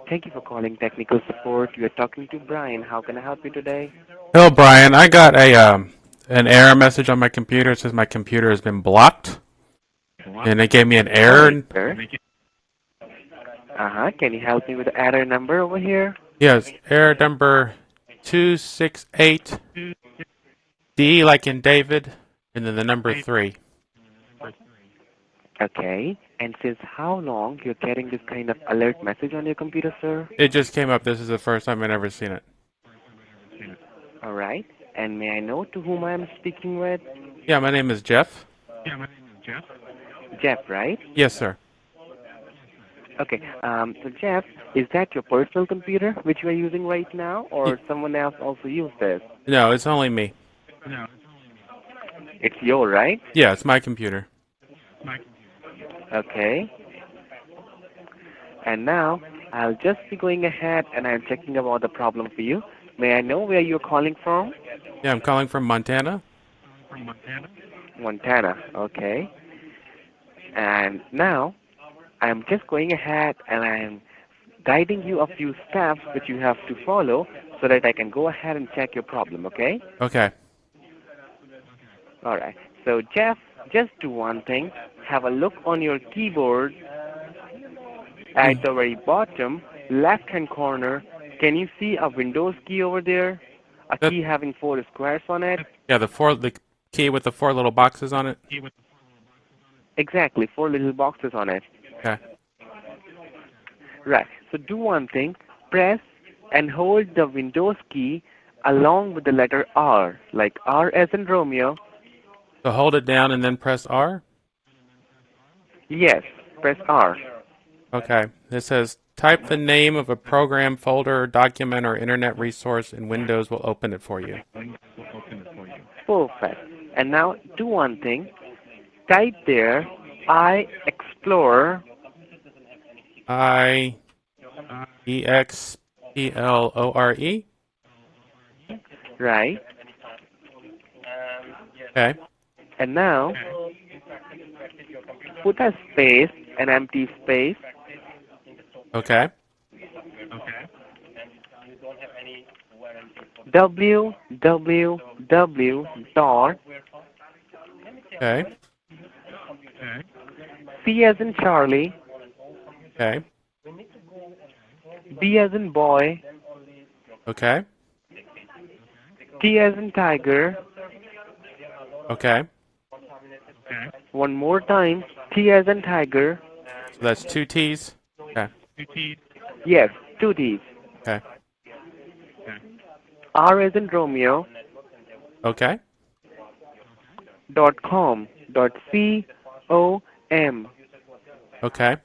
Thank you for calling technical support. You are talking to Brian. How can I help you today? Hello, Brian. I got an error message on my computer. It says my computer has been blocked, and it gave me an All right, error. sir. Can you help me with the error number over here? Yes, error number 268D, like in David, and then the number 3. Okay. And since how long you're getting this kind of alert message on your computer, sir? It just came up. This is the first time I've ever seen it. All right. And may I know to whom I am speaking with? Yeah, my name is Jeff. Jeff, right? Yes, sir. Okay. So Jeff, is that your personal computer which you are using right now, Y- or someone else also use this? No, it's only me. It's your, right? Yeah, it's my computer. Okay. And now, I'll just be going ahead and I'm checking about the problem for you. May I know where you're calling from? Yeah, I'm calling from Montana. Montana. Okay. And now, I'm just going ahead and I'm guiding you a few steps which you have to follow so that I can go ahead and check your problem, okay? Okay. Alright. So, Jeff, just do one thing. Have a look on your keyboard at Mm. the very bottom left-hand corner. Can you see a Windows key over there? A That key having 4 squares on it? yeah, the key with the 4 little boxes on it. Exactly, 4 little boxes on it. Okay. Right. So do one thing. Press and hold the Windows key along with the letter R, like R as in Romeo. So hold it down and then press R. Yes, press R. Okay. It says type the name of a program, folder, document, or internet resource, and Windows will open it for you. Perfect. And now do one thing. Type there I explore. IEXPLORE. Right. Okay. And now put a space, an empty space. Okay. www dot Okay. C as in Charlie, Okay. B as in boy, Okay. T as in tiger. Okay. One more time, T as in tiger. So that's 2 T's. Okay. Yes, 2 T's. Okay. R as in Romeo. Okay. .com. .com. Okay.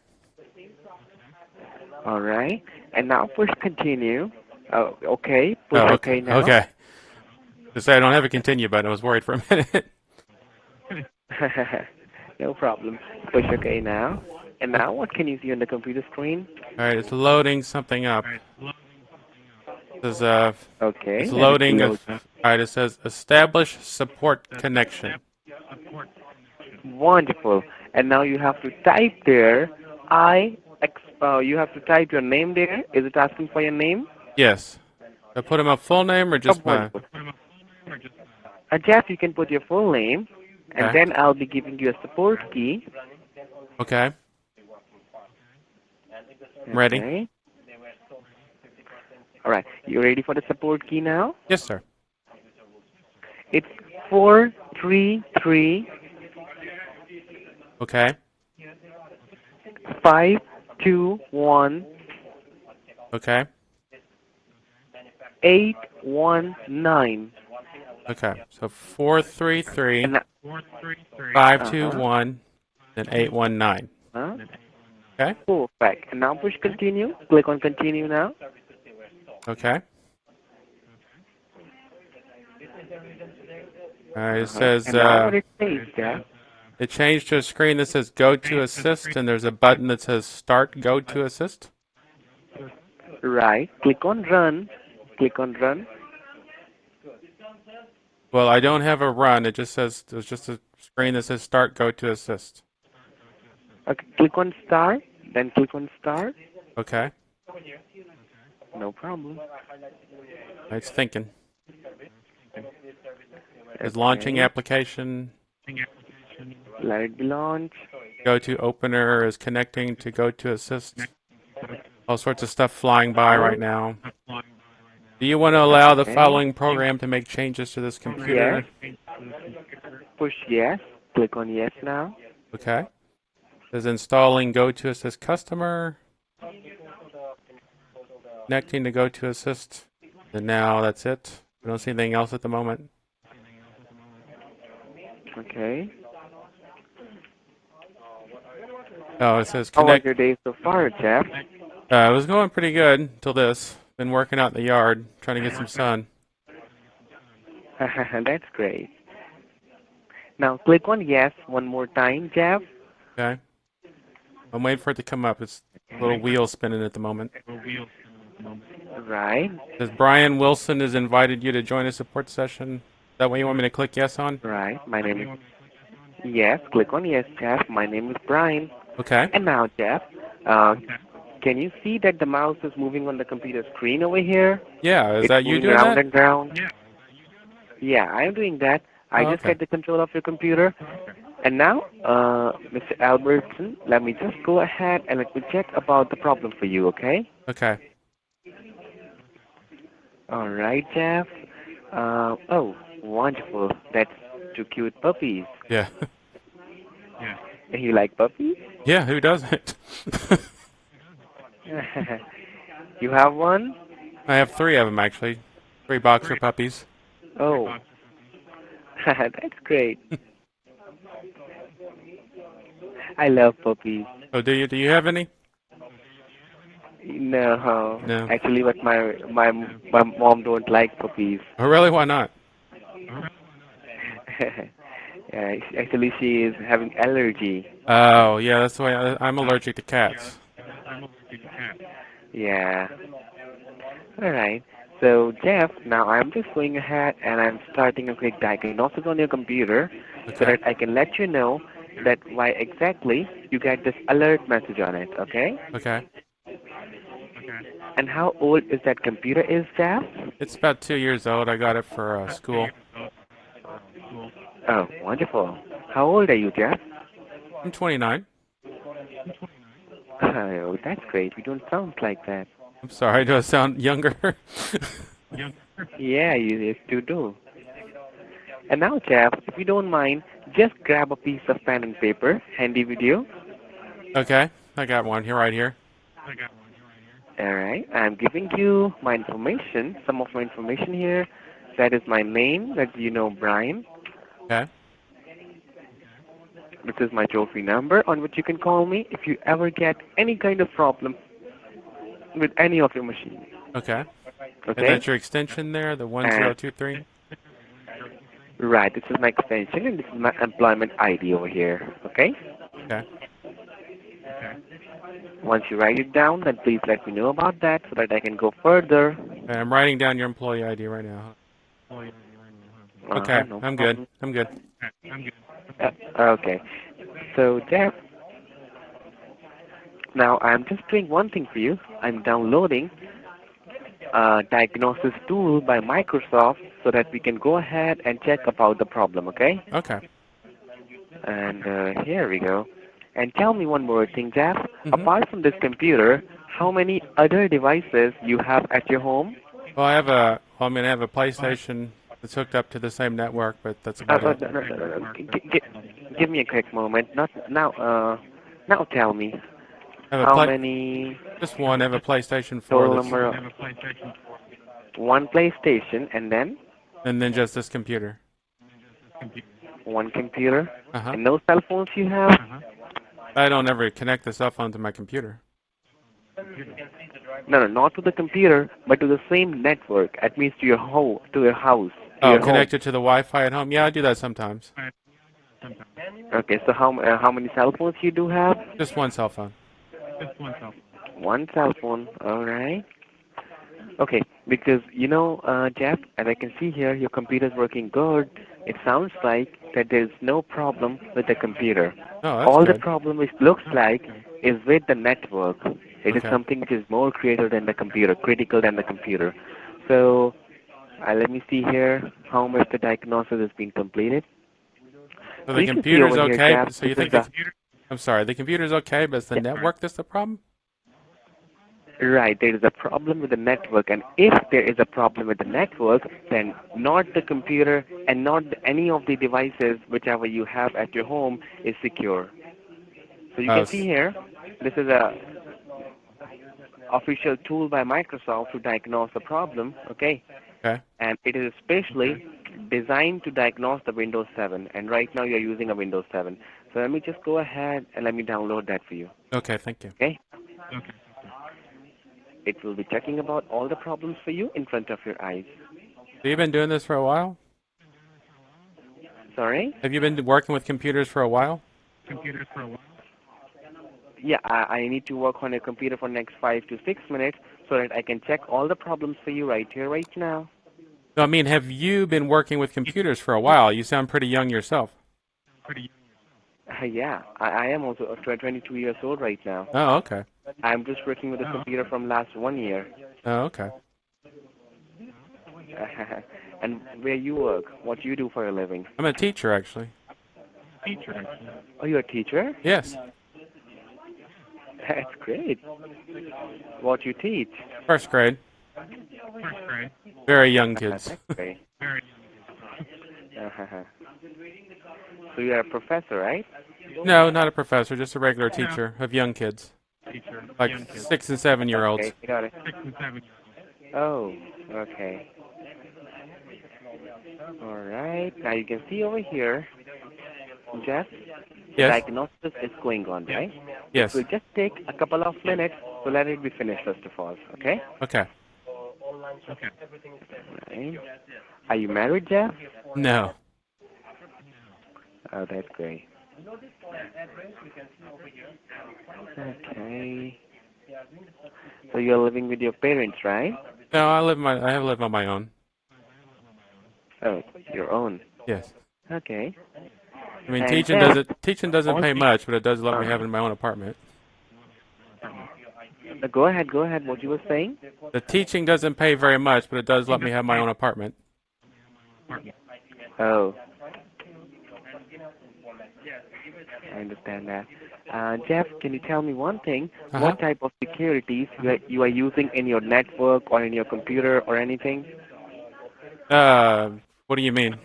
All right. And now push continue. Okay. Push Oh, okay. OK now. Okay. To say I don't have a continue button. I was worried for a minute. No problem. Push OK now. And now what can you see on the computer screen? All right. It's loading something up. It says, Okay. it's Let it loading. load. All right. It says establish support connection. Wonderful. And now you have to type there. You have to type your name there. Is it asking for your name? Yes. I put in my full name or just my. Wonderful. Jeff, you can put your full name, and Okay. then I'll be giving you a support key. Okay. I'm ready. Okay. All right. You ready for the support key now? Yes, sir. It's 433 Okay. 521 Okay. 819. Okay. So 433 And 521 then 819. huh? Okay. Perfect. And now push continue. Click on continue now. Okay. It says And now what it says, Jeff? it changed to a screen that says go to assist, and there's a button that says start go to assist. Right. Click on run. Click on run. Well, I don't have a run. It just says there's just a screen that says start go to assist. Okay. Click on start. Then click on start. Okay. No problem. It's thinking. It's launching Okay. application. Let it be launched. Go to opener is connecting to go to assist. All sorts of stuff flying by right now. Do you want to allow the Okay. following program to make changes to this Yes. computer? Push yes. Click on yes now. Okay. Says installing go to assist customer. Connecting to go to assist. And now that's it. We don't see anything else at the moment. Okay. Oh, it says How was connect. your day so far, Jeff? It was going pretty good until this. Been working out in the yard, trying to get some sun. That's great. Now click on yes one more time, Jeff. Okay. I'm waiting for it to come up. It's a little wheel spinning at the moment. Right. It says Brian Wilson has invited you to join a support session. That way you want me to click yes on? Right. My name is. Yes. Click on yes, Jeff. My name is Brian. Okay. And now, Jeff, uh, can you see that the mouse is moving on the computer screen over here? Yeah, is It's that you moving doing round that? and round. Yeah, I'm doing that. I Oh, just okay. get the control of your computer. And now, Mr. Albertson, let me just go ahead and let me check about the problem for you, okay? Okay. All right, Jeff. Oh, wonderful. That's two cute puppies. Yeah. You like puppies? Yeah, who doesn't? You have one? I have 3 of them, actually. 3 boxer puppies. Oh, that's great. I love puppies. Oh, do you? Do you have any? No, No. actually, but my mom don't like puppies. Oh, really? Why not? Yeah, actually, she is having allergy. Oh, yeah, that's why I'm allergic to cats. Yeah. All right. So, Jeff, now I'm just going ahead and I'm starting a quick diagnosis on your computer so Okay. that I can let you know that why exactly you get this alert message on it, okay? Okay. And how old is that computer is, Jeff? It's about 2 years old. I got it for school. Oh, wonderful. How old are you, Jeff? I'm 29. Oh, that's great. You don't sound like that. I'm sorry. Do I sound younger? Yeah, you still do. And now, Jeff, if you don't mind, just grab a piece of pen and paper handy with you. Okay. I got one here, right here. All right. I'm giving you my information, some of my information here. That is my name, that you know, Brian. Okay. This is my toll-free number on which you can call me if you ever get any kind of problem with any of your machines. Okay. And Okay? that's your extension there, the And 1023? right, this is my extension and this is my employment ID over here. Okay? Okay. Once you write it down, then please let me know about that so that I can go further. And I'm writing down your employee ID right now. Okay. No I'm good. problem. I'm good. Okay. So, Jeff, now I'm just doing one thing for you. I'm downloading a diagnosis tool by Microsoft so that we can go ahead and check about the problem, okay? Okay. And here we go. And tell me one more thing, Jeff. Mm-hmm. Apart from this computer, how many other devices you have at your home? Well, I have a PlayStation that's hooked up to the same network, but that's about it. No. Give me a quick moment. Not now. Now tell me I have a how play, many just one. I have a PlayStation 4 total that's, number of one PlayStation and then and then just this computer. one computer Uh-huh. and no cell phones you have? I don't ever connect the cell phone to my computer. No, not to the computer, but to the same network. That means to your home, to your house, to Oh, your home. connected to the Wi-Fi at home? Yeah, I do that sometimes. Okay, so how many cell phones you do have? Just one cell phone. One cell phone. All right. Okay, because Jeff, as I can see here, your computer's working good. It sounds like that there's no problem with the computer. Oh, that's All the good. problem it looks like is with the network. It is Okay. something which is more critical than the computer, critical than the computer. So let me see here how much the diagnosis has been completed. So So the you can see computer's over here, okay, Jeff, but so this you is think the I'm sorry, the computer's okay, but it's the yeah, network that's the problem? right. There is a problem with the network, and if there is a problem with the network, then not the computer and not any of the devices, whichever you have at your home, is secure. So you Oh, can see here, this is a official tool by Microsoft to diagnose the problem. Okay, okay. and it is especially designed to diagnose the Windows 7. And right now you're using a Windows 7. So let me just go ahead and let me download that for you. Okay, thank you. Okay. It will be checking about all the problems for you in front of your eyes. So you've been doing this for a while? Sorry? Have you been working with computers for a while? Yeah, I need to work on your computer for next 5 to 6 minutes so that I can check all the problems for you right here, right now. No, I mean, have you been working with computers for a while? You sound pretty young yourself. Yeah, I am also 22 years old right now. Oh, okay. I'm just working with a computer from last 1 year. Oh, okay. And where you work, what you do for a living? I'm a teacher, actually. Oh, you're a teacher? Yes, That's great. What you teach? first grade. Very young That's kids. great. So you're a professor, right? No, not a professor, just a regular teacher of young kids, like 6 and 7 year olds. Okay, got it. Oh, okay. All right. Now you can see over here, Jeff, the Yes, diagnosis is going on, right? It will yes. just take a couple of minutes, so let it be finished first of all, okay? Okay. Right. Are you married, Jeff? No. Oh, that's great. Okay. So you're living with your parents, right? No, I have lived on my own. Oh, your own. Yes. Okay. I mean, And Jeff, teaching doesn't all pay much, but it does let me have it in my own apartment. go ahead, go ahead. What you were saying? The teaching doesn't pay very much, but it does let me have my own apartment. Oh, I understand that. Jeff, can you tell me one thing? Uh-huh. What type of securities you are using in your network or in your computer or anything? Uh, what do you mean?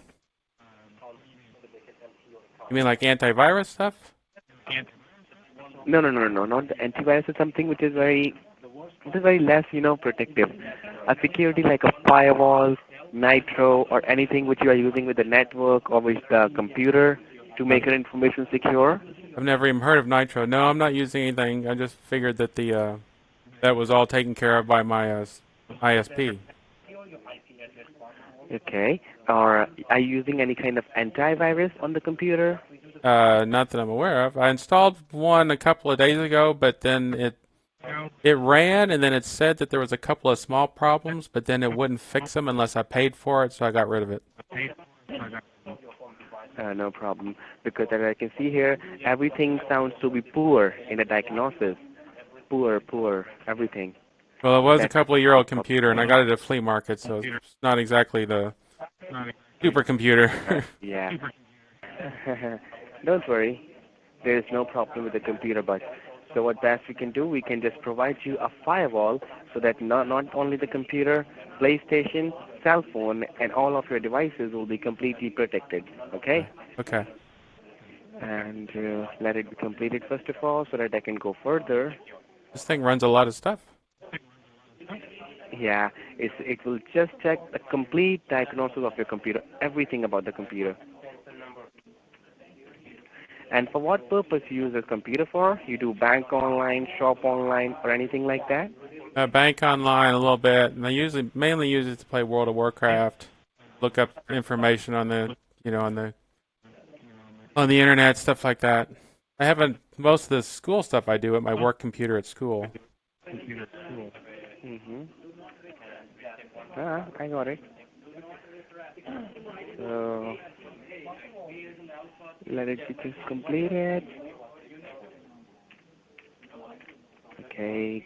You mean like antivirus stuff? No, no, no, no, no. Not the antivirus is something which is very less, protective. A security like a firewall, nitro, or anything which you are using with the network or with the computer to make I've, your information secure. I've never even heard of Nitro. No, I'm not using anything. I just figured that the that was all taken care of by my ISP. Okay. Or are you using any kind of antivirus on the computer? Not that I'm aware of. I installed one a couple of days ago, but then it ran, and then it said that there was a couple of small problems, but then it wouldn't fix them unless I paid for it, so I got rid of it. No problem. Because as I can see here, everything sounds to be poor in the diagnosis. Poor, poor, everything. Well, it was a That's couple of year old computer, and I got it at a flea market, so it's not exactly the supercomputer. yeah. Don't worry. There is no problem with the computer, but so what best we can do, we can just provide you a firewall so that not only the computer, PlayStation, cell phone, and all of your devices will be completely protected. Okay? Okay. And let it be completed first of all so that I can go further. This thing runs a lot of stuff. Yeah, it will just check the complete diagnosis of your computer, everything about the computer. And for what purpose you use the computer for? You do bank online, shop online, or anything like that? Bank online a little bit, and I usually mainly use it to play World of Warcraft, look up information on the on the internet, stuff like that. I haven't most of the school stuff I do at my work computer at school. Mm-hmm. I got it. So let it be just completed. Okay.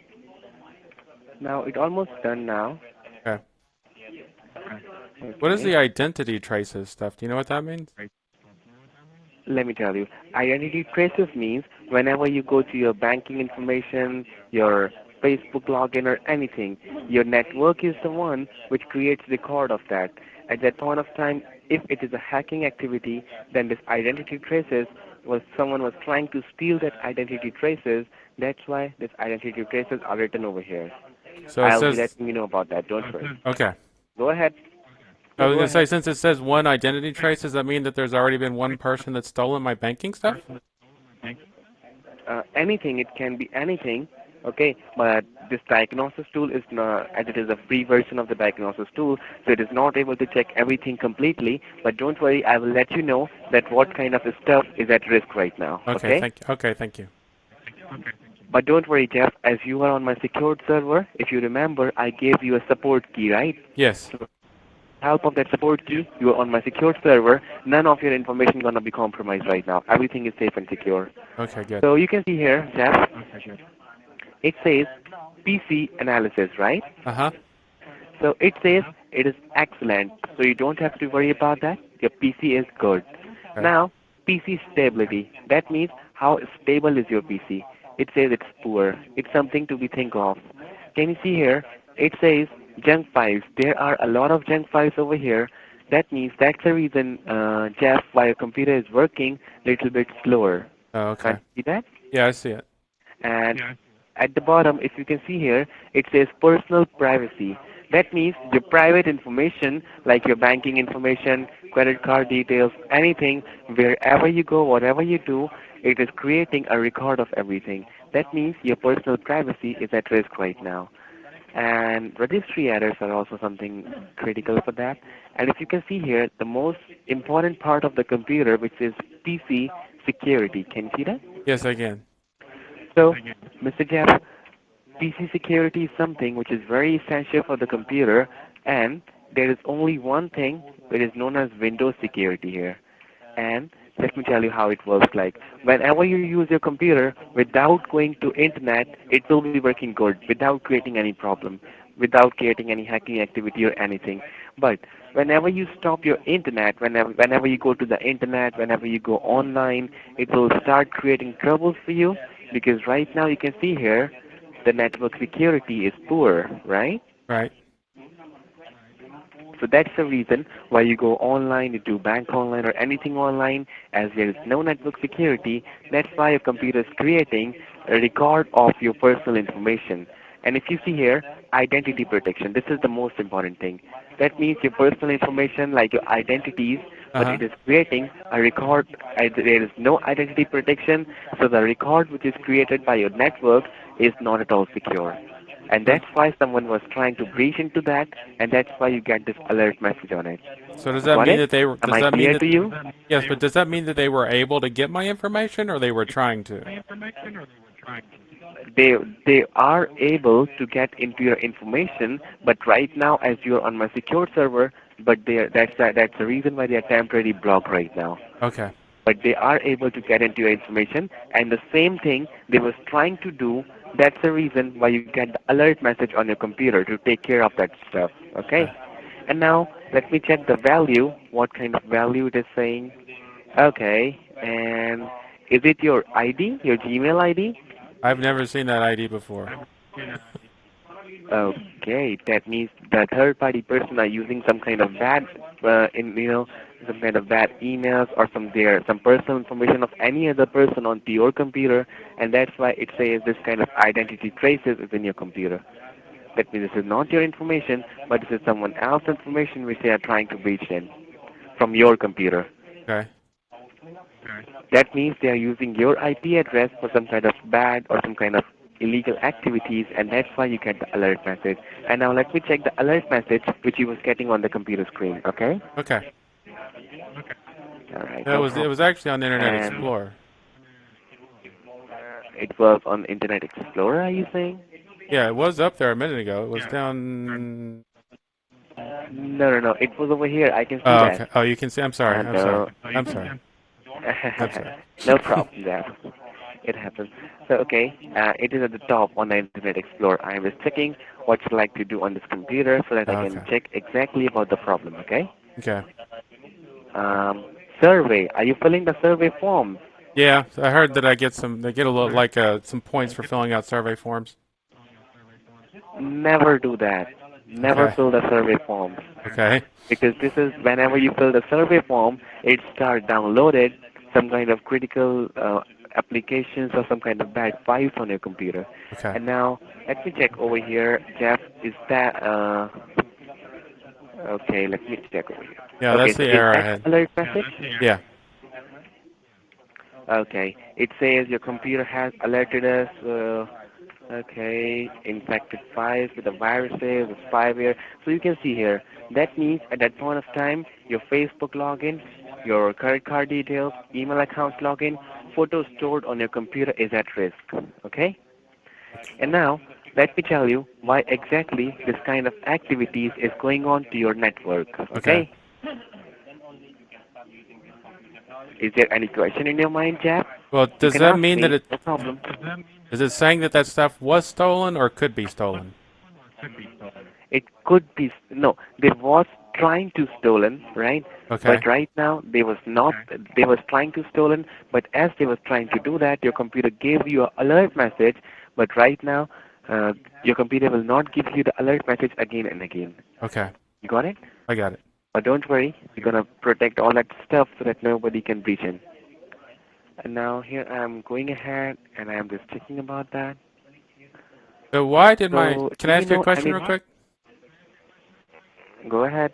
Now it's almost done now. Okay. What is Okay. the identity traces stuff? Do you know what that means? Let me tell you. Identity traces means whenever you go to your banking information, your Facebook login or anything, your network is the one which creates record of that. At that point of time, if it is a hacking activity, then this identity traces was someone was trying to steal that identity traces. That's why this identity traces are written over here. So it I'll be says, letting you know about that. Don't worry. okay. Go ahead. I Yeah, was go going to say, ahead. since it says one identity trace, does that mean that there's already been one person that's stolen my banking stuff? Anything, it can be anything, okay, but this diagnosis tool is not, as it is a free version of the diagnosis tool, so it is not able to check everything completely, but don't worry, I will let you know that what kind of stuff is at risk right now, Okay, okay? thank you. Okay, thank you. But don't worry, Jeff, as you are on my secured server, if you remember, I gave you a support key, right? Yes. So help of that support key, you are on my secured server, none of your information gonna be compromised right now. Everything is safe and secure. Okay, good. So you can see here, Jeff, it says PC analysis, right? Uh-huh. So it says it is excellent. So you don't have to worry about that. Your PC is good. Okay. Now, PC stability. That means how stable is your PC. It says it's poor. It's something to be think of. Can you see here? It says junk files. There are a lot of junk files over here. That means that's the reason, Jeff, why your computer is working a little bit slower. Oh, Can okay. you see that? Yeah, I see it. And at the bottom, if you can see here, it says personal privacy. That means your private information, like your banking information, credit card details, anything, wherever you go, whatever you do, it is creating a record of everything. That means your personal privacy is at risk right now. And registry errors are also something critical for that. And if you can see here, the most important part of the computer, which is PC security. Can you see that? Yes, I can. So, Mr. Jeff, PC security is something which is very essential for the computer, and there is only one thing which is known as Windows security here. And let me tell you how it works like. Whenever you use your computer without going to internet, it will be working good without creating any problem, without creating any hacking activity or anything. But whenever you stop your internet, whenever you go to the internet, whenever you go online, it will start creating troubles for you because right now you can see here the network security is poor, right? Right. So that's the reason why you go online, you do bank online or anything online, as there is no network security, that's why your computer is creating a record of your personal information. And if you see here, identity protection, this is the most important thing. That means your personal information like your identities, but Uh-huh. it is creating a record, there is no identity protection, so the record which is created by your network is not at all secure. And So, that's why someone was trying to breach into that, and that's why you get this alert message on it. so does that Got mean it? that they were, Am does I that mean clear that, to you? yes, but does that mean that they were able to get my information or they were trying to? They they are able to get into your information, but right now, as you're on my secure server, but that's the reason why they are temporarily blocked right now. Okay. But they are able to get into your information, and the same thing they was trying to do. That's the reason why you get the alert message on your computer to take care of that stuff. Okay. Okay. And now let me check the value. What kind of value it is saying? Okay. And is it your ID, your Gmail ID? I've never seen that ID before. Okay, that means the third-party person are using some kind of bad, some kind of bad emails or some personal information of any other person onto your computer, and that's why it says this kind of identity traces is in your computer. That means this is not your information, but this is someone else's information which they are trying to breach in from your computer. Okay. That means they are using your IP address for some kind of bad or some kind of illegal activities, and that's why you get the alert message. And now let me check the alert message which you was getting on the computer screen, okay? Okay. All right, It no was it problem. was actually on Internet And Explorer. it was on Internet Explorer, are you saying? Yeah, it was up there a minute ago. It was down. No, no, no. It was over here. I can see Oh, that. okay. Oh, you can see. I'm sorry. And I'm sorry. I'm sorry. I'm sorry. no problem there. it happens. So, okay, it is at the top on the Internet Explorer. I was checking what you like to do on this computer so that I can Okay. check exactly about the problem, okay? Okay. Um, survey. Are you filling the survey form? Yeah, I heard that I get some. They get a little like some points for filling out survey forms. Never do that. Never Okay. fill the survey forms. Okay. Because this is whenever you fill the survey form, it starts downloaded some kind of critical applications or some kind of bad files on your computer. Okay. And now let me check over here, Jeff. Is that okay? Let me check over here. Yeah, Okay, that's so the is error I that had. alert message? Yeah. Okay, it says your computer has alerted us. Okay, infected files with the viruses, the spyware. So you can see here, that means at that point of time, your Facebook login, your credit card details, email accounts login, photos stored on your computer is at risk. Okay? And now, let me tell you why exactly this kind of activities is going on to your network. Okay. Okay? Is there any question in your mind, Jeff? Well, You does can that ask mean that me, it no problem. is it saying that that stuff was stolen or could be stolen? It could be no. They was trying to stolen, right? Okay. But right now they was not. They was trying to stolen. But as they was trying to do that, your computer gave you an alert message. But right now, your computer will not give you the alert message again and again. Okay. You got it? I got it. But don't worry, we're gonna protect all that stuff so that nobody can breach in. And now here I'm going ahead and I'm just checking about that. So why did my So can do I you ask you a know question any? real quick? Go ahead.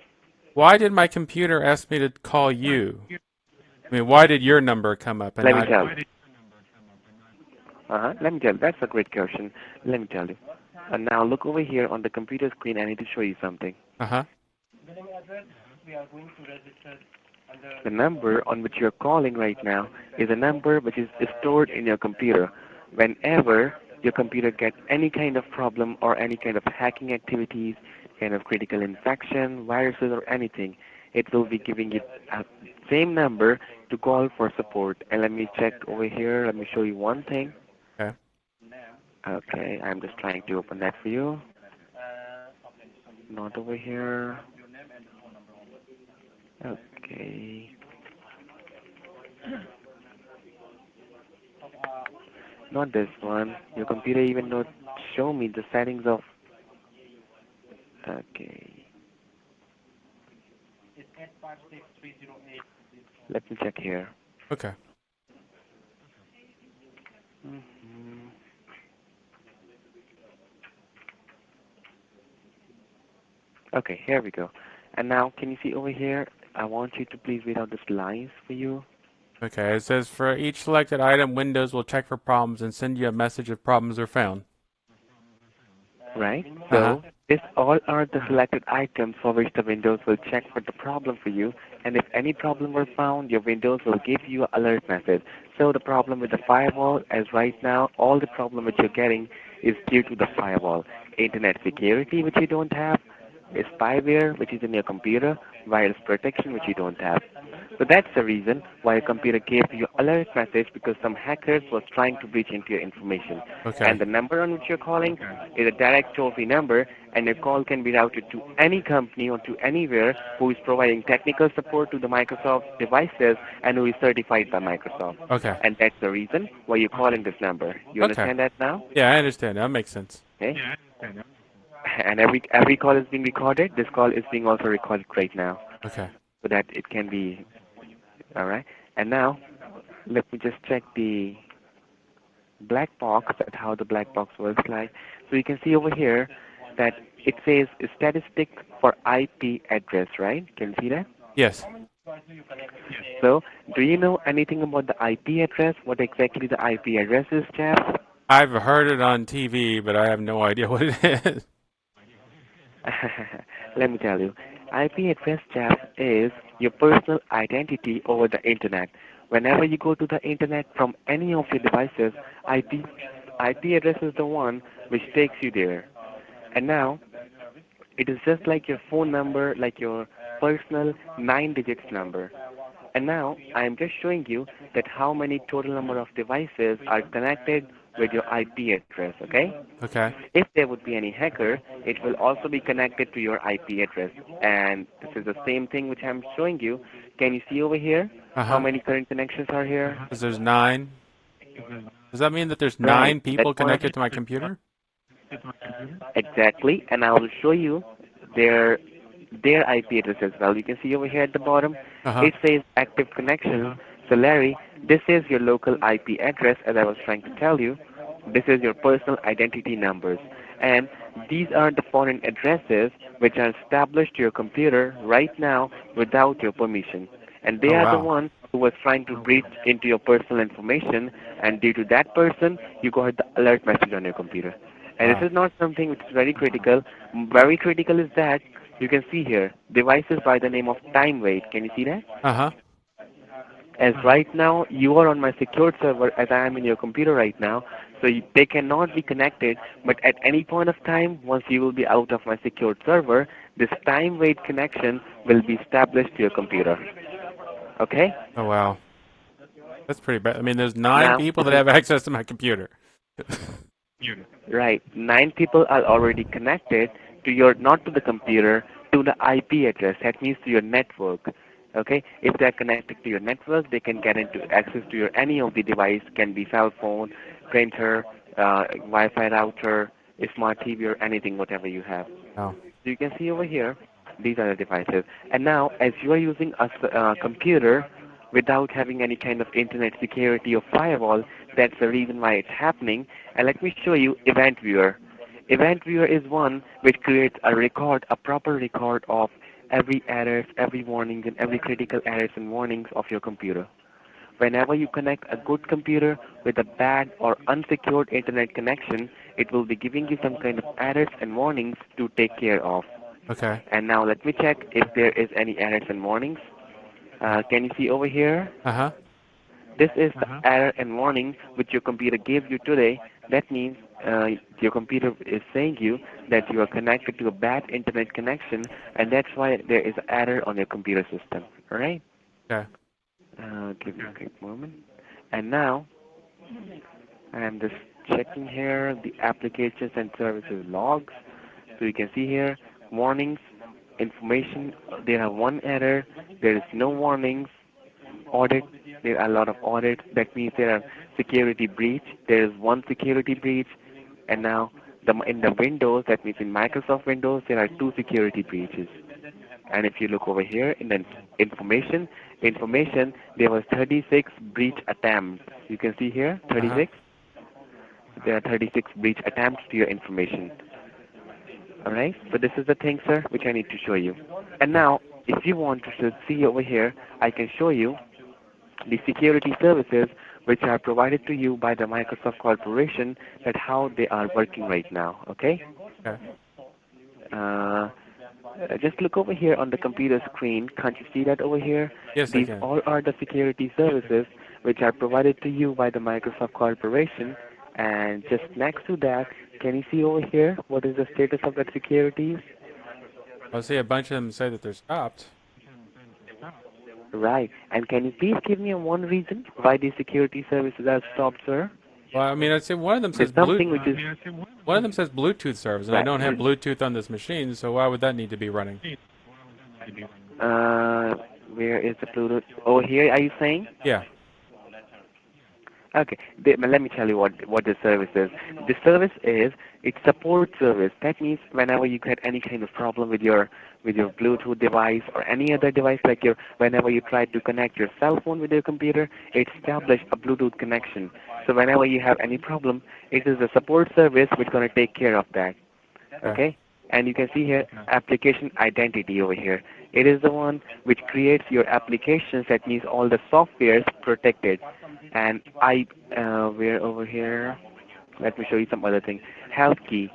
Why did my computer ask me to call you? I mean, why did your number come up and Let me not? tell. Let me tell you. That's a great question. Let me tell you. Now look over here on the computer screen. I need to show you something. Uh-huh. The number on which you're calling right now is a number which is stored in your computer. Whenever your computer gets any kind of problem or any kind of hacking activities, kind of critical infection, viruses or anything, it will be giving you a same number to call for support. And let me check over here. Let me show you one thing. Okay. Okay, I'm just trying to open that for you. Not over here. Okay. Not this one. Your computer even not show me the settings of. Okay. Let me check here. Okay. hmm Okay, here we go. And now, can you see over here? I want you to please read out these lines for you. Okay. It says for each selected item, Windows will check for problems and send you a message if problems are found. Right? Uh-huh. So, these all are the selected items for which the Windows will check for the problem for you. And if any problem were found, your Windows will give you an alert message. So the problem with the firewall, as right now, all the problem which you're getting is due to the firewall. Internet security, which you don't have, spyware, which is in your computer, virus protection, which you don't have. So that's the reason why your computer gave you alert message because some hackers was trying to breach into your information. And Okay. the number on which you're calling is a direct toll-free number, and your call can be routed to any company or to anywhere who is providing technical support to the Microsoft devices and who is certified by Microsoft. Okay. And that's the reason why you're calling this number. You Okay. understand that now? Yeah, I understand. That makes sense. Okay? And every call is being recorded. This call is being also recorded right now Okay. so that it can be all right. And now let me just check the black box, that how the black box works like. So you can see over here that it says statistic for IP address, right? Can you see that? Yes. So do you know anything about the IP address? What exactly the IP address is, Jeff? I've heard it on TV, but I have no idea what it is. Let me tell you. IP address, Jeff, is your personal identity over the internet. Whenever you go to the internet from any of your devices, IP address is the one which takes you there. And now, it is just like your phone number, like your personal 9 digits number. And now I am just showing you that how many total number of devices are connected with your IP address, okay? Okay. If there would be any hacker, it will also be connected to your IP address. And this is the same thing which I'm showing you. Can you see over here how Uh-huh. many current connections are here? Because there's 9. Does that mean that there's Right. 9 That's people one of connected to my computer? exactly, and I will show you their their IP address as well. You can see over here at the bottom, Uh-huh. it says active connection. So Larry, this is your local IP address, as I was trying to tell you. This is your personal identity numbers, and these are the foreign addresses which are established to your computer right now without your permission, and they Oh, are the wow. ones who was trying to breach into your personal information, and due to that person, you got the alert message on your computer. And this Wow. is not something which is very critical. Very critical is that you can see here devices by the name of time wait. Can you see that? Uh-huh. As right now you are on my secured server as I am in your computer right now, so they cannot be connected. But at any point of time, once you will be out of my secured server, this time wait connection will be established to your computer. Okay? Oh, wow. That's pretty bad. I mean, there's 9 Now people this that is have access to my computer. right. 9 people are already connected to your, not to the computer, to the IP address. That means to your network. Okay? If they are connected to your network, they can get into access to your any of the device. Can be cell phone, printer, Wi-Fi router, a smart TV, or anything, whatever you have. Oh. So you can see over here, these are the devices. And now, as you are using a computer without having any kind of internet security or firewall, that's the reason why it's happening. And let me show you Event Viewer. Event Viewer is one which creates a record, a proper record of every errors, every warnings, and every critical errors and warnings of your computer. Whenever you connect a good computer with a bad or unsecured internet connection, it will be giving you some kind of errors and warnings to take care of. Okay. And now let me check if there is any errors and warnings. Can you see over here? Uh-huh. This is the error and warning which your computer gave you today. That means your computer is saying you that you are connected to a bad internet connection, and that's why there is an error on your computer system. All right? Okay. Give me a quick moment. And now I'm just checking here the applications and services logs. So you can see here warnings, information. There are one error. There is no warnings. Audit. There are a lot of audits. That means there are security breach. There is one security breach. And now in the Windows, that means in Microsoft Windows, there are two security breaches. And if you look over here in the information, there was 36 breach attempts. You can see here, Uh-huh. 36. There are 36 breach attempts to your information. All right. So this is the thing, sir, which I need to show you. And Okay. now, if you want to see over here, I can show you the security services which are provided to you by the Microsoft Corporation, that how they are working right now. Okay. Okay. Uh, just look over here on the computer screen. Can't you see that over here? Yes, I These can. all are the security services which are provided to you by the Microsoft Corporation. And just next to that, can you see over here what is the status of that securities? I see a bunch of them say that they're stopped. Right. And can you please give me one reason why these security services are stopped, sir? Well, I mean, I see one of them There's says something which is one of them says Bluetooth service, and I right. don't have Bluetooth on this machine, so why would that need to be running? Uh, where is the Bluetooth? Over here, are you saying? Yeah. Okay, let me tell you what the service is. The service is it's support service. That means whenever you get any kind of problem with your Bluetooth device or any other device, like your whenever you try to connect your cell phone with your computer, it establishes a Bluetooth connection. So whenever you have any problem, it is a support service which is going to take care of that. Okay. Okay? And you can see here application identity over here. It is the one which creates your applications. That means all the software is protected. And we're over here. Let me show you some other thing. Health key.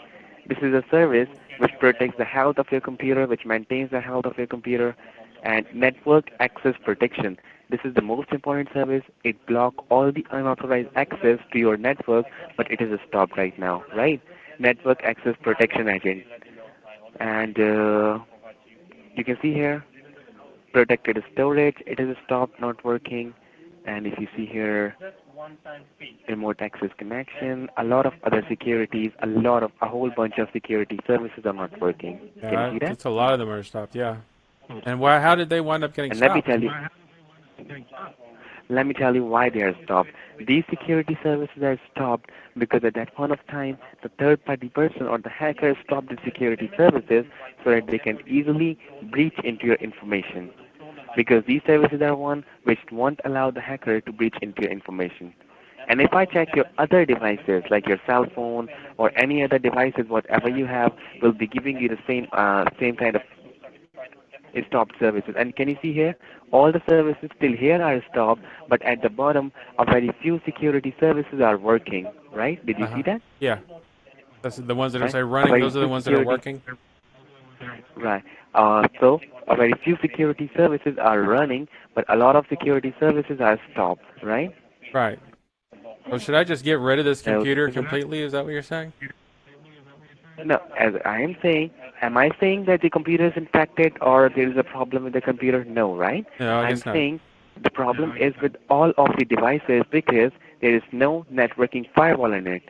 This is a service which protects the health of your computer, which maintains the health of your computer, and network access protection. This is the most important service. It blocks all the unauthorized access to your network, but it is stopped right now, right? Network access protection agent. And you can see here protected storage, it is stopped not working. And if you see here, remote access connection, a lot of other securities, a whole bunch of security services are not working. Can you Yeah, see that? that's a lot of them are stopped. Yeah. And why? How did they wind up getting And let me stopped? tell you, let me tell you why they are stopped. These security services are stopped because at that point of time, the third-party person or the hacker stopped the security services so that they can easily breach into your information. Because these services are one which won't allow the hacker to breach into your information. And if I check your other devices, like your cell phone or any other devices, whatever you have, will be giving you the same kind of stopped services. And can you see here, all the services still here are stopped, but at the bottom, a very few security services are working. Right? Did you see Uh-huh. that? Yeah. That's the ones that are Right? say A running. very Those are the few ones that are security. working. Right. So a very few security services are running, but a lot of security services are stopped. Right? Right. So should I just get rid of this computer Okay. completely? Is that what you're saying? No, as I am I saying that the computer is infected or there is a problem with the computer? No, right? No, I I'm guess not. saying the problem is with all of the devices because there is no networking firewall in it.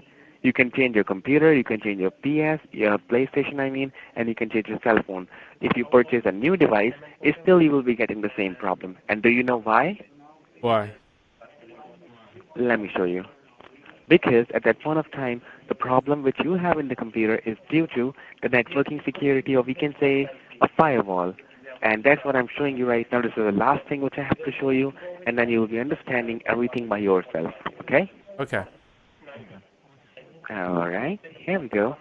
You can change your computer, you can change your PS, your PlayStation, and you can change your cell phone. If you purchase a new device, still you will be getting the same problem. And do you know why? Why? Let me show you. Because at that point of time, the problem which you have in the computer is due to the networking security, or we can say a firewall. And that's what I'm showing you right now. This is the last thing which I have to show you, and then you will be understanding everything by yourself. Okay? Okay. All right. Here we go.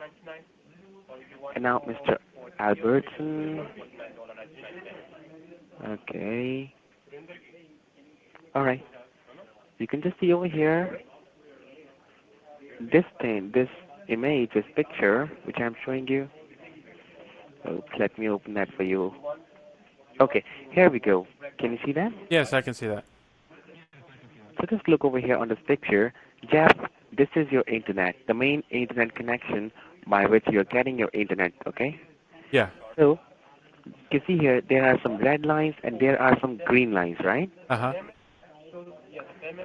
And now, Mr. Albertson. Okay. All right. You can just see over here this thing, this image, this picture, which I'm showing you. Oops, let me open that for you. Okay, here we go. Can you see that? Yes, I can see that. So just look over here on this picture. Jeff, this is your internet, the main internet connection by which you're getting your internet, okay? Yeah. So, you see here, there are some red lines and there are some green lines, right? Uh-huh.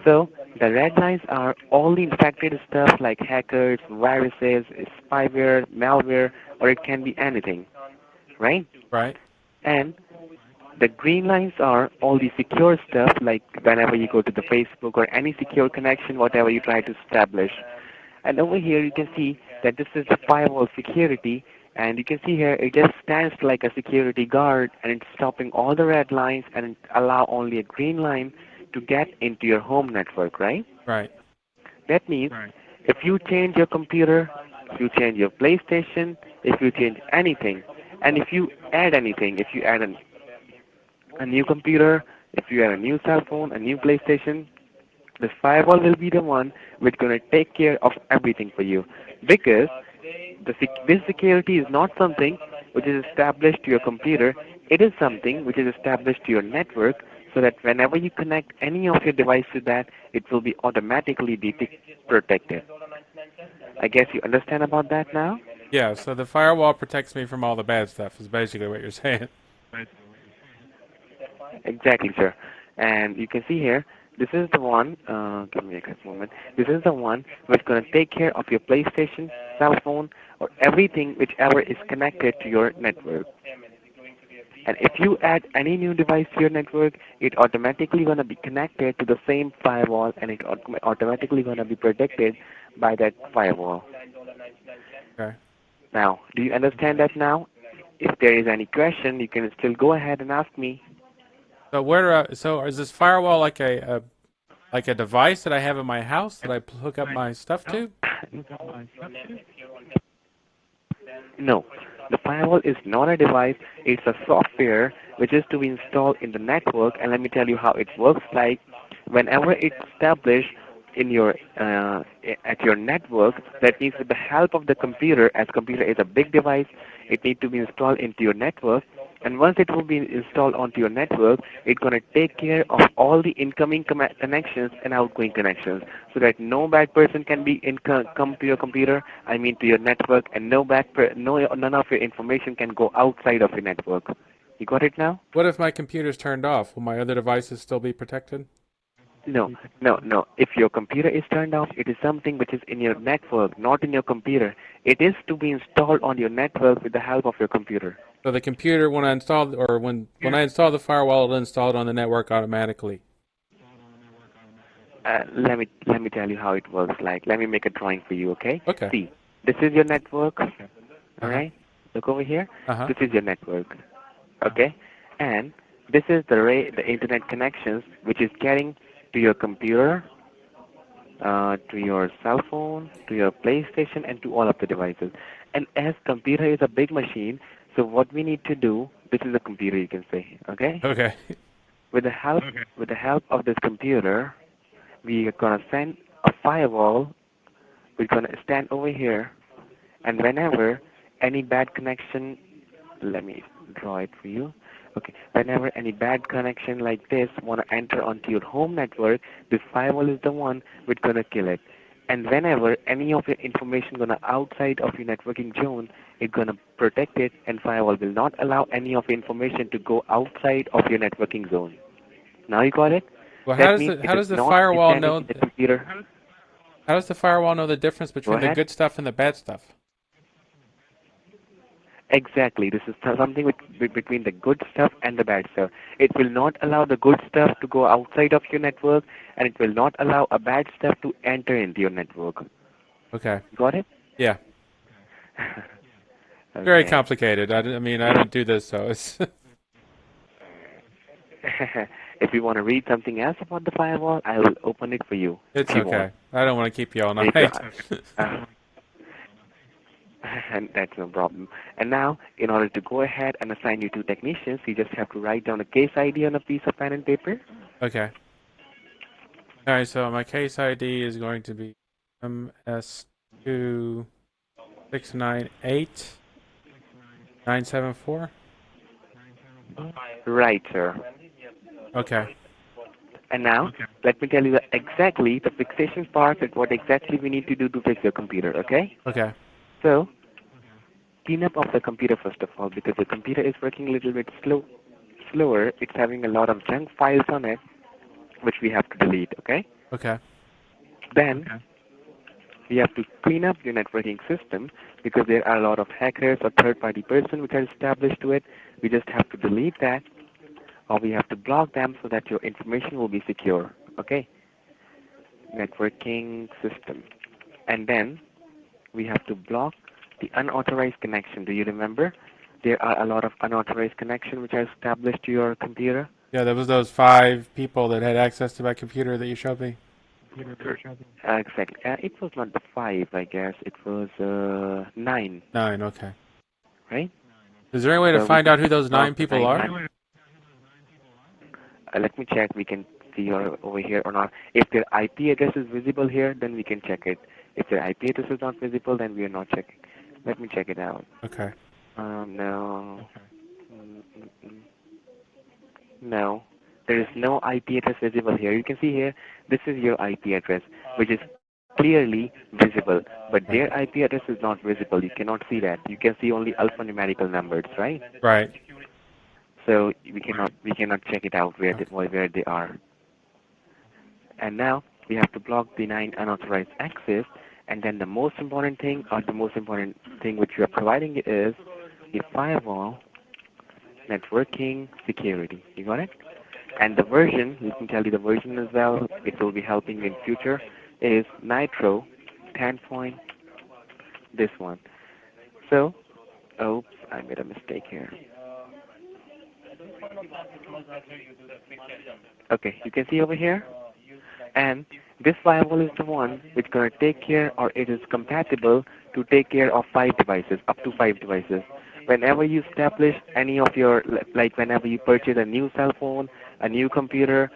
So, the red lines are all the infected stuff like hackers, viruses, spyware, malware, or it can be anything, right? Right. And the green lines are all the secure stuff, like whenever you go to the Facebook or any secure connection, whatever you try to establish. And over here, you can see that this is the firewall security, and you can see here it just stands like a security guard, and it's stopping all the red lines and it allow only a green line to get into your home network, right? Right. That means if you change your computer, if you change your PlayStation, if you change anything, and if you add anything, if you add a new computer, if you have a new cell phone, a new PlayStation, the firewall will be the one which going to take care of everything for you. Because this security is not something which is established to your computer. It is something which is established to your network so that whenever you connect any of your device to that, it will be automatically protected. I guess you understand about that now? Yeah, so the firewall protects me from all the bad stuff is basically what you're saying. Exactly, sir. And you can see here, this is the one, give me a quick moment, this is the one which is going to take care of your PlayStation, cell phone, or everything whichever is connected to your network. And if you add any new device to your network, it automatically going to be connected to the same firewall and it automatically going to be protected by that firewall. Okay. Now, do you understand that now? If there is any question, you can still go ahead and ask me. So so is this firewall like a device that I have in my house that I hook up my stuff to? No, the firewall is not a device. It's a software which is to be installed in the network. And let me tell you how it works. Like whenever it's established in your at your network, that means with the help of the computer, as computer is a big device, it needs to be installed into your network. And once it will be installed onto your network, it's going to take care of all the incoming connections and outgoing connections, so that no bad person can be come to your computer. I mean to your network, and no none of your information can go outside of your network. You got it now? What if my computer's turned off? Will my other devices still be protected? No, no, no. If your computer is turned off, it is something which is in your network, not in your computer. It is to be installed on your network with the help of your computer. So the computer, when I install, or when I install the firewall, it'll install it on the network automatically. Let me tell you how it works. Like, let me make a drawing for you, okay? Okay. See, this is your network, all Uh-huh. right? Look over here. Uh-huh. This is your network, okay? And this is the internet connections which is getting to your computer, to your cell phone, to your PlayStation, and to all of the devices. And as computer is a big machine, so what we need to do, this is a computer, you can say, okay? Okay. With the help with the help of this computer, we are gonna send a firewall. We're gonna stand over here, and whenever any bad connection, let me draw it for you. Okay, whenever any bad connection like this wanna enter onto your home network, this firewall is the one which gonna kill it. And whenever any of your information gonna outside of your networking zone, it's gonna protect it, and firewall will not allow any of your information to go outside of your networking zone. Now you got it? Well, That means it how is does the not firewall standing know in the computer. how does the firewall know the difference Go between the ahead. good stuff and the bad stuff? Exactly. This is something between the good stuff and the bad stuff. It will not allow the good stuff to go outside of your network, and it will not allow a bad stuff to enter into your network. Okay. Got it? Yeah. Very Okay. complicated. I mean, I don't do this, so it's If you want to read something else about the firewall, I will open it for you it's if you want. okay. I don't want to keep you all You go, night. uh, and that's no problem. And now, in order to go ahead and assign you two technicians, you just have to write down a case ID on a piece of pen and paper. Okay. All right, so my case ID is going to be MS2698974. Right, sir. Okay. And now, let me tell you exactly the fixation part and what exactly we need to do to fix your computer, okay? Okay. So, clean up of the computer first of all, because the computer is working a little bit slower. It's having a lot of junk files on it, which we have to delete, okay? Okay. Then, we have to clean up your networking system because there are a lot of hackers or third-party person which are established to it. We just have to delete that, or we have to block them so that your information will be secure, okay? Networking system. And then we have to block the unauthorized connection. Do you remember? There are a lot of unauthorized connection which are established to your computer. Yeah, there was those 5 people that had access to my computer that you showed me. Exactly. It was not the 5, I guess. It was 9, 9, okay. right? Is there any way to So we find can out who those 9 block the people are? Let me check. We can see over here or not. If their IP address is visible here, then we can check it. If their IP address is not visible, then we are not checking. Let me check it out. Okay. No. No. There is no IP address visible here. You can see here, this is your IP address, which is clearly visible. But Right. their IP address is not visible. You cannot see that. You can see only alphanumerical numbers, right? Right. So we cannot check it out Okay. where they are. And now we have to block the 9 unauthorized access. And then the most important thing, or the most important thing which we are providing is the firewall networking security. You got it? And the version, we can tell you the version as well, it will be helping you in future, is Nitro 10 point, this one. So, oops, I made a mistake here. Okay, you can see over here? And this firewall is the one which going to take care, or it is compatible to take care of 5 devices, up to 5 devices. Whenever you establish any of your, like whenever you purchase a new cell phone, a new computer,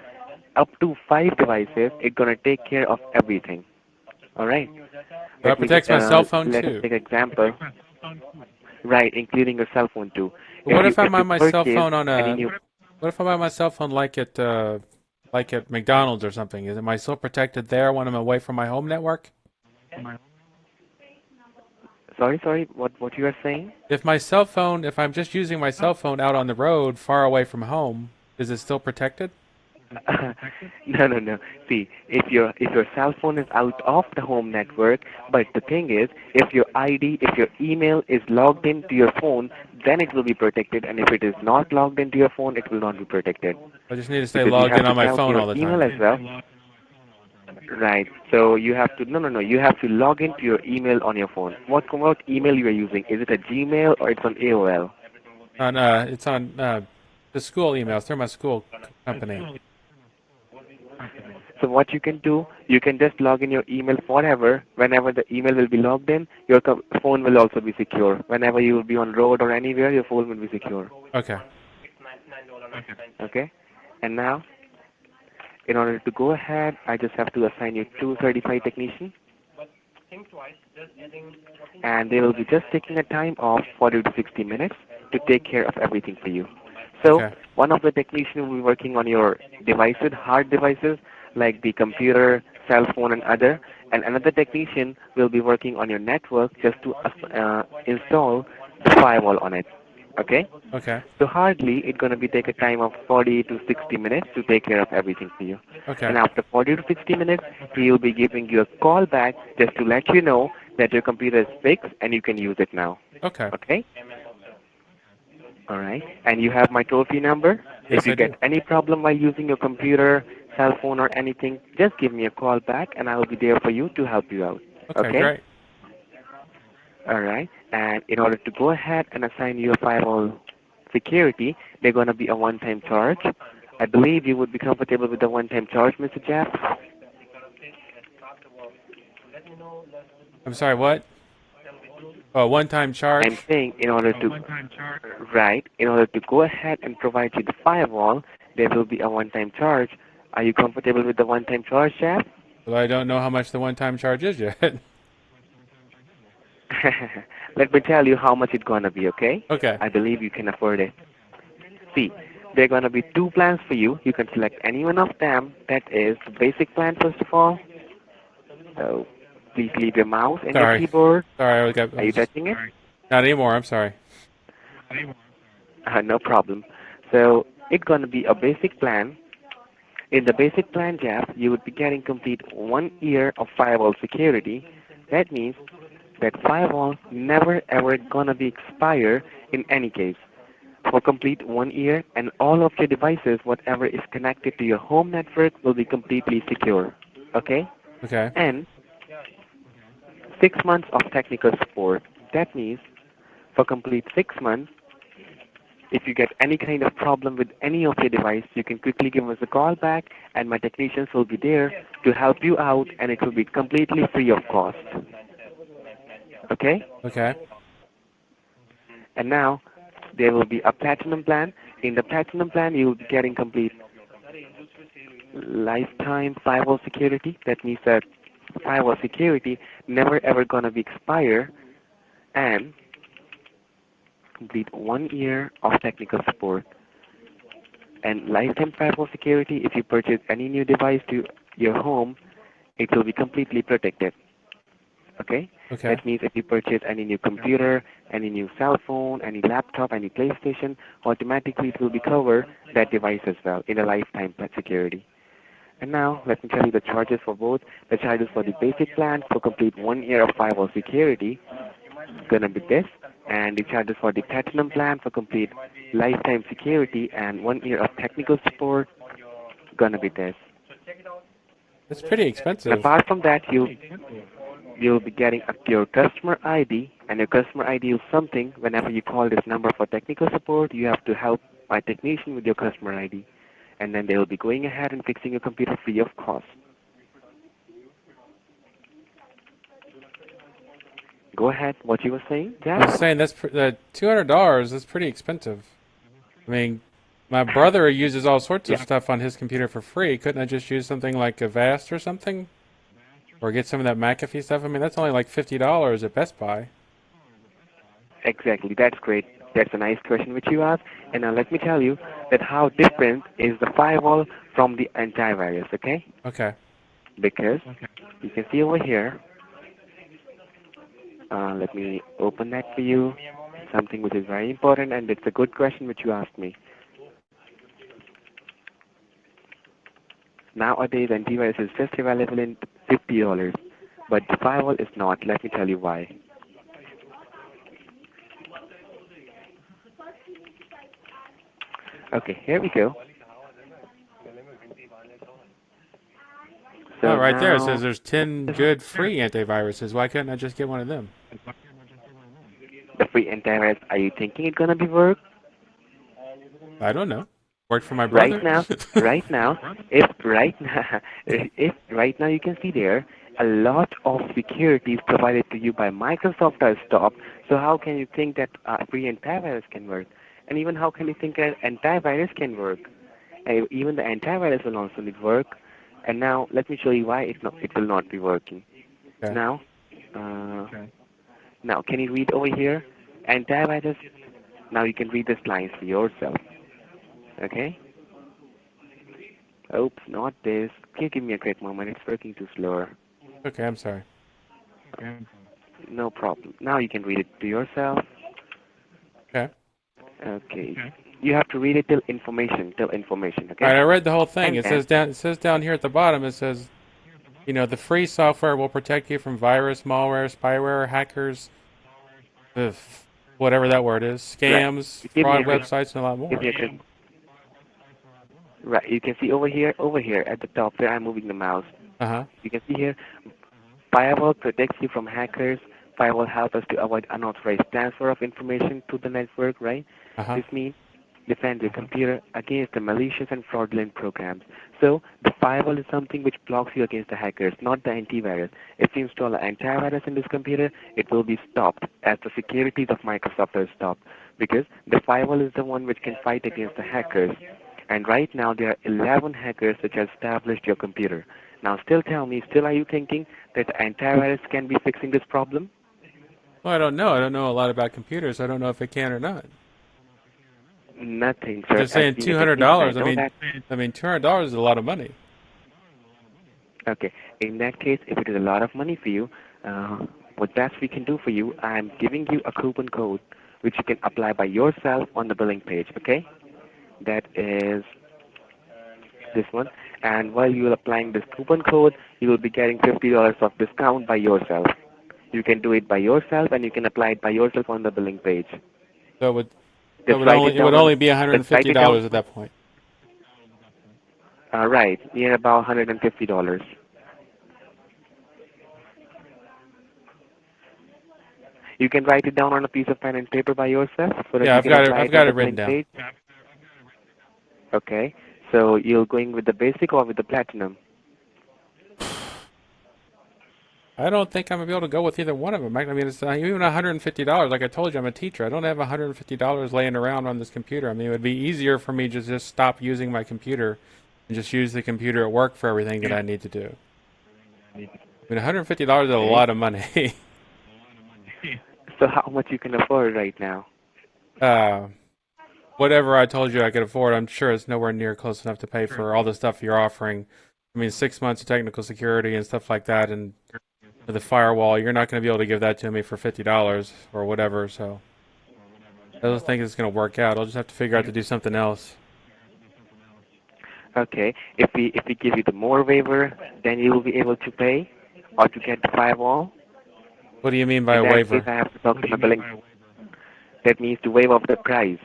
up to 5 devices, it's going to take care of everything. All right? So that protects my cell phone Let us too. take an example. Right, including your cell phone too. But what if I'm If you on my cell purchase phone on any a new, what if I'm on my cell phone like at McDonald's or something? Am I still protected there when I'm away from my home network? Sorry, what you are saying? If if I'm just using my cell phone out on the road, far away from home, is it still protected? No. See, if your cell phone is out of the home network, but the thing is, if your email is logged into your phone, then it will be protected, and if it is not logged into your phone, it will not be protected I just need to stay because you logged have in to on my count phone your all the email time. as well. Right. So you have to no. You have to log into your email on your phone. What email you are using? Is it a Gmail or it's on AOL? It's on the school emails through my school company. So what you can do, you can just log in your email forever. Whenever the email will be logged in, your phone will also be secure. Whenever you will be on road or anywhere, your phone will be secure. Okay. Okay? And now, in order to go ahead, I just have to assign you two certified technicians, and they will be just taking a time of 40 to 60 minutes to take care of everything for you. So Okay. one of the technicians will be working on your devices, hard devices, like the computer, cell phone, and other. And another technician will be working on your network just to install the firewall on it. Okay? Okay. So hardly it's going to be take a time of 40 to 60 minutes to take care of everything for you. Okay. And after 40 to 60 minutes, he will be giving you a call back just to let you know that your computer is fixed and you can use it now. Okay. Okay? All right. And you have my toll-free number. If Yes, you I get do. any problem while using your computer, cell phone, or anything, just give me a call back, and I will be there for you to help you out. Okay, Okay? great. All right. And in order to go ahead and assign you a firewall security, they're going to be a one-time charge. I believe you would be comfortable with the one-time charge, Mr. Jeff. I'm sorry, what? Oh, one-time I'm charge? saying in order to go ahead and provide you the firewall, there will be a one-time charge. Are you comfortable with the one-time charge, Jeff? Well, I don't know how much the one-time charge is yet. Let me tell you how much it's gonna be, okay? Okay. I believe you can afford it. See, there are gonna be two plans for you. You can select any one of them. That is the basic plan, first of all. So please leave your mouse and your Sorry. keyboard. Sorry, I Are you was just touching it? not anymore. I'm sorry. No problem. So it's gonna be a basic plan. In the basic plan, Jeff, you would be getting complete 1 year of firewall security. That means that firewall never ever gonna be expire in any case for complete 1 year, and all of your devices, whatever is connected to your home network, will be completely secure. Okay? Okay. And 6 months of technical support. That means for complete 6 months, if you get any kind of problem with any of your device, you can quickly give us a call back, and my technicians will be there to help you out, and it will be completely free of cost. Okay? Okay. And now there will be a platinum plan. In the platinum plan, you will be getting complete lifetime firewall security. That means that firewall security never ever gonna be expire, and complete 1 year of technical support. And lifetime firewall security, if you purchase any new device to your home, it will be completely protected. Okay? Okay. That means if you purchase any new computer, any new cell phone, any laptop, any PlayStation, automatically it will be cover that device as well in a lifetime security. And now let me tell you the charges for both. The charges for the basic plan for complete 1 year of firewall security gonna be this, and the charges for the platinum plan for complete lifetime security and 1 year of technical support gonna be this. That's pretty And expensive. apart from that, you'll be getting your customer ID, and your customer ID is something whenever you call this number for technical support, you have to help my technician with your customer ID, and then they will be going ahead and fixing your computer free of cost. Go ahead. What you were saying, I was Jeff? saying that $200. That's pretty expensive. I mean, my brother uses all sorts of Yeah, stuff on his computer for free. Couldn't I just use something like a Vast or something, or get some of that McAfee stuff? I mean, that's only like $50 at Best Buy. exactly. That's great. That's a nice question which you asked. And now let me tell you that how different is the firewall from the antivirus, okay? Okay. Because you can see over here, Let me open that for you. Something which is very important, and it's a good question which you asked me. Nowadays, antivirus is just available in $50, but the firewall is not. Let me tell you why. Okay, here we go. Oh, So right there it says now, there's 10 good free antiviruses. Why couldn't I just get one of them? the free antivirus, are you thinking it's gonna be work? I don't know. Worked for my Right brother. now, right now, if right now, if right now you can see there, a lot of security is provided to you by Microsoft are stopped. So how can you think that free antivirus can work? And even how can you think that antivirus can work? Even the antivirus will also need work. And now let me show you why it will not be working. Okay. Now, uh, now can you read over here? Antivirus. Now you can read this lines for yourself. Okay? Oops, not this. Can you give me a quick moment? It's working too slow. Okay, I'm sorry. No problem. Now you can read it to yourself. Okay. Okay. You have to read it till information, All okay? right, I read the whole thing. And then, It says down here at the bottom, it says, the free software will protect you from virus, malware, spyware, hackers, ugh, whatever that word is, right. scams, Give me fraud a quick, websites, and a lot give more. me a quick, right. You can see over here at the top where I'm moving the mouse. Uh-huh. You can see here, Firewall protects you from hackers. Firewall helps us to avoid unauthorized transfer of information to the network, right? Uh-huh. This means defend your computer against the malicious and fraudulent programs. So the firewall is something which blocks you against the hackers, not the antivirus. If you install an antivirus in this computer, it will be stopped as the securities of Microsoft are stopped because the firewall is the one which can fight against the hackers. And right now there are 11 hackers which have established your computer. Now still tell me, still are you thinking that the antivirus can be fixing this problem? Well, I don't know. I don't know a lot about computers. I don't know if it can or not. Nothing, But sir. they're As saying being a technician, I $200. know that. I mean, $200 is a lot of money. Okay. In that case, if it is a lot of money for you, what best we can do for you, I'm giving you a coupon code which you can apply by yourself on the billing page, okay? That is this one. And while you are applying this coupon code, you will be getting $50 of discount by yourself. You can do it by yourself and you can apply it by yourself on the billing page. So it would, so Just write it it would down on, only be just write it down. $150 at that point. Right, near about $150. You can write it down on a piece of pen and paper by yourself so that Yeah, you can apply I've it on got the it written billing down. page. Okay. So you're going with the basic or with the platinum? I don't think I'm gonna be able to go with either one of them. I mean, it's even $150. Like I told you, I'm a teacher. I don't have $150 laying around on this computer. I mean, it would be easier for me to just stop using my computer and just use the computer at work for everything that I need to do. I mean, $150 is a Okay. lot of money. So how much you can afford right now? uh, Whatever I told you I could afford, I'm sure it's nowhere near close enough to pay for all the stuff you're offering. I mean, 6 months of technical security and stuff like that, and the firewall, you're not going to be able to give that to me for $50 or whatever. So I don't think it's going to work out. I'll just have to figure out to do something else. Okay. If we give you the more waiver, then you will be able to pay or to get the firewall. What do you mean by In a that case, waiver? I have to talk to my billing. That means to waive off the price.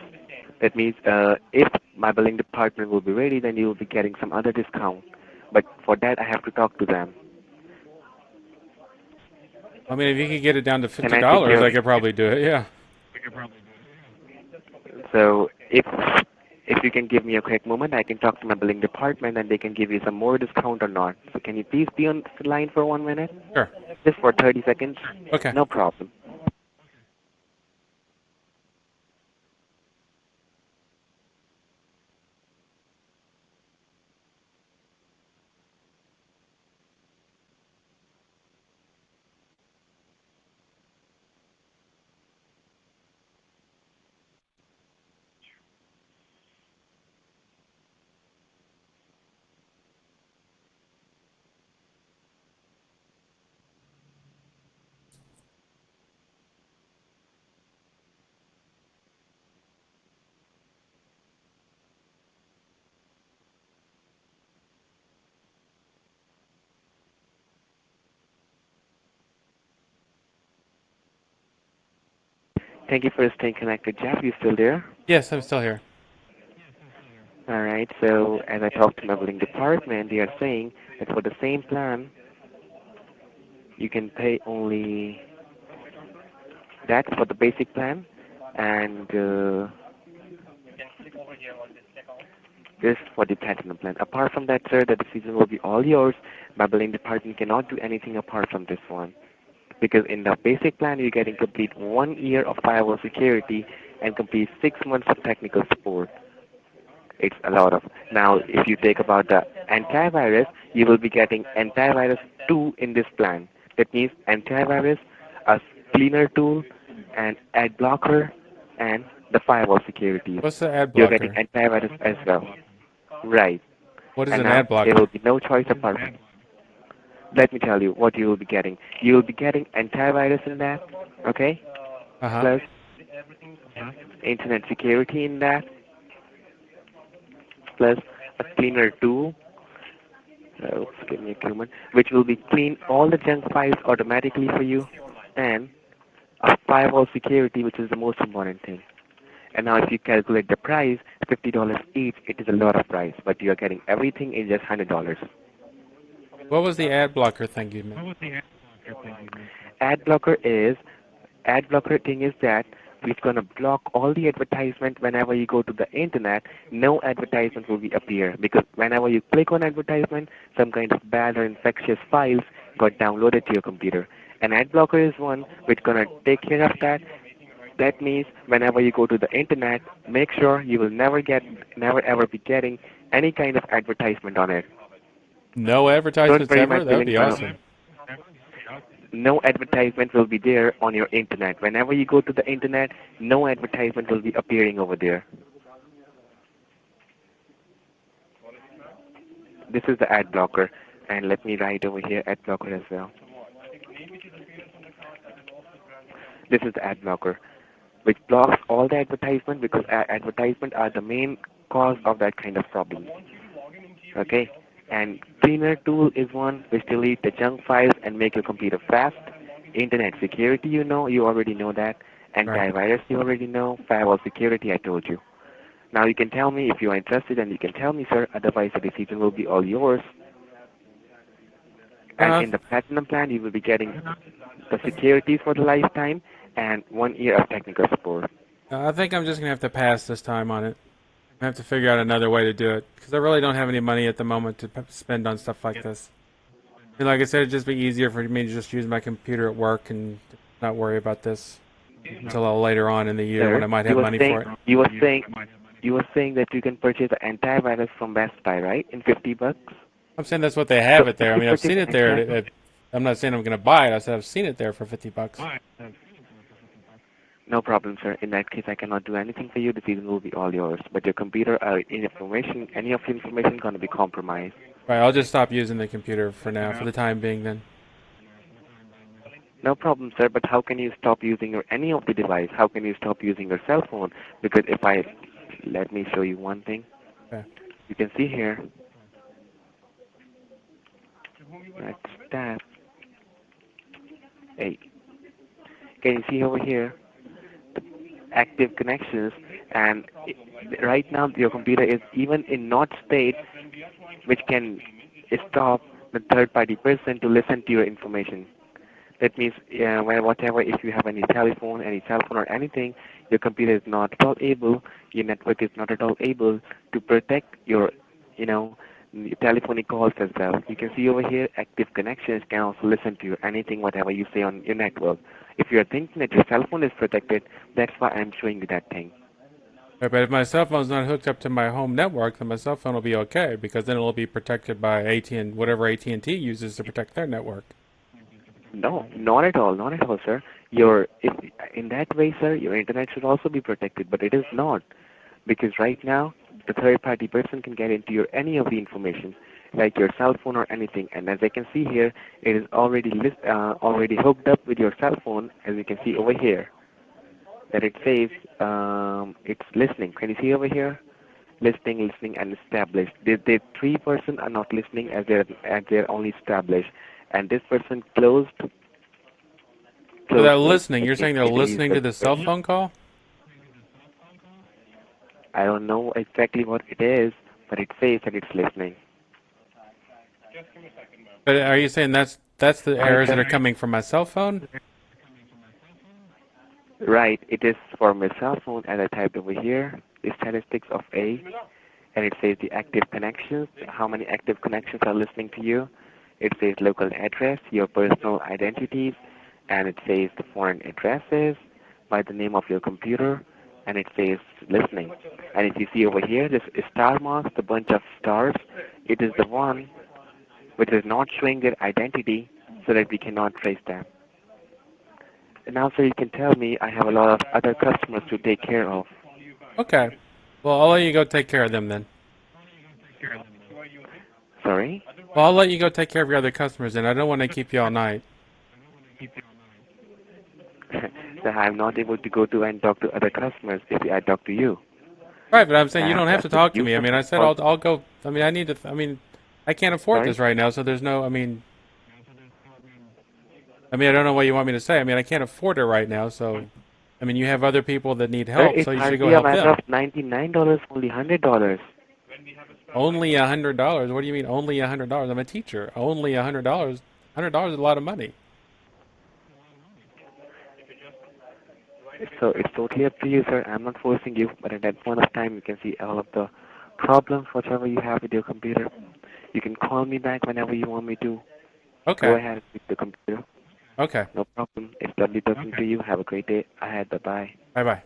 That means if my billing department will be ready, then you will be getting some other discount. But for that, I have to talk to them. I mean, if you could get it down to Can I take $50, your I could probably do it. Yeah. So if you can give me a quick moment, I can talk to my billing department and they can give you some more discount or not. So can you please be on the line for 1 minute? Sure. Just for 30 seconds? Okay. No problem. Thank you for staying connected, Jeff. You still there? Yes, I'm still here. All right. So as I talked to my billing department, they are saying that for the same plan, you can pay only that for the basic plan, and this for the platinum plan. Apart from that, sir, the decision will be all yours. My billing department cannot do anything apart from this one. Because in the basic plan, you're getting complete 1 year of firewall security and complete 6 months of technical support. It's a lot of. Now, if you take about the antivirus, you will be getting antivirus 2 in this plan. That means antivirus, a cleaner tool, and ad blocker, and the firewall security. What's the ad You're getting blocker? antivirus as well. Right. What is And an now, ad there will blocker? be no choice apart. Let me tell you what you will be getting. You will be getting antivirus in that, okay? Uh-huh. Plus internet security in that, plus a cleaner tool, oops, give me a moment, which will be clean all the junk files automatically for you, and a firewall security, which is the most important thing. And now if you calculate the price, $50 each, it is a lot of price, but you are getting everything in just $100. What was the ad blocker thing you meant? Ad blocker is, ad blocker thing is that it's going to block all the advertisement whenever you go to the internet. No advertisement will be appear because whenever you click on advertisement, some kind of bad or infectious files got downloaded to your computer. An ad blocker is one which going to take care of that. That means whenever you go to the internet, make sure you will never ever be getting any kind of advertisement on it. No Don't advertisements worry, my ever? That would billing. be awesome. No advertisement will be there on your internet. Whenever you go to the internet, no advertisement will be appearing over there. This is the ad blocker, and let me write over here ad blocker as well. This is the ad blocker, which blocks all the advertisement because advertisement are the main cause of that kind of problem. Okay? And cleaner tool is one which delete the junk files and make your computer fast. Internet security, you know, you already know that. Right. Antivirus, you already know. Firewall security, I told you. Now you can tell me if you are interested, and you can tell me, sir. Otherwise, the decision will be all yours. And in the platinum plan, you will be getting the securities for the lifetime and 1 year of technical support. I think I'm just going to have to pass this time on it. I have to figure out another way to do it because I really don't have any money at the moment to spend on stuff like this. And like I said, it'd just be easier for me to just use my computer at work and not worry about this until a little later on in the year when I Sir, might have money for it. you were saying that you can purchase an antivirus from Best Buy, right? In $50. I'm saying that's what they have So it if there. I you mean, I've purchase seen it there. I'm not saying I'm going to buy it. I said I've seen it there for $50. no problem, sir. In that case, I cannot do anything for you. The season will be all yours. But your computer, information, any of your information, going to be compromised. Right, I'll just stop using the computer for now, for the time being then. No problem, sir. But how can you stop using any of the device? How can you stop using your cell phone? Because let me show you one thing. Okay. You can see here. Let's tab 8. Can you see over here the active connections? And right now your computer is even in not state, which can stop the third-party person to listen to your information. That means whatever, if you have any cell phone or anything, your computer is not at all able, your network is not at all able to protect your, telephonic calls as well. You can see over here, active connections can also listen to you, anything, whatever you say on your network. If you're thinking that your cell phone is protected, that's why I'm showing you that thing. Right, but if my cell phone's not hooked up to my home network, then my cell phone will be okay because then it'll be protected by AT&T, whatever AT&T uses to protect their network. No, not at all, sir. If in that way, sir, your internet should also be protected, but it is not, because right now the third-party person can get into your any of the information, like your cell phone or anything. And as I can see here, it is already hooked up with your cell phone, as you can see over here. That it says it's listening. Can you see over here? Listening, and established. The 3% are not listening as they're only established, and this person closed So close they're to it. listening. You're saying they're It is listening to the cell the, phone call? I don't know exactly what it is, but it says that it's listening. But are you saying that's the Right, errors that are coming from my cell phone? right. It is for my cell phone, and I typed over here the statistics of A, and it says the active connections, how many active connections are listening to you. It says local address, your personal identities, and it says the foreign addresses by the name of your computer, and it says listening. And if you see over here, this star marks, the bunch of stars, it is the one which is not showing their identity so that we cannot trace them. And now, so you can tell me I have a lot of other customers to take care of. Okay. Well, I'll let you go take care of them then. Sorry? Well, I'll let you go take care of your other customers then. I don't want to keep you all night. So I'm not able to go to and talk to other customers if I talk to you. Right, but I'm I saying you have don't to have to ask the talk to you me. I mean, I customers. said I'll go. I mean, I need to. I mean, I can't afford Sorry? this right now, so there's no. I don't know what you want me to say. I mean, I can't afford it right now, so. I mean, you have other people that need Sir, help, it's so you should go hardly a help matter them. of $99, only $100. Only $100. What do you mean only $100? I'm a teacher. Only $100. $100 is a lot of money. So it's totally up to you, sir. I'm not forcing you, but at that point of time, you can see all of the problems, whatever you have with your computer. You can call me back whenever you want me to. Go Okay. ahead with the computer. Okay. No problem. It's lovely talking to you. Have a great day ahead. Bye-bye. Bye bye.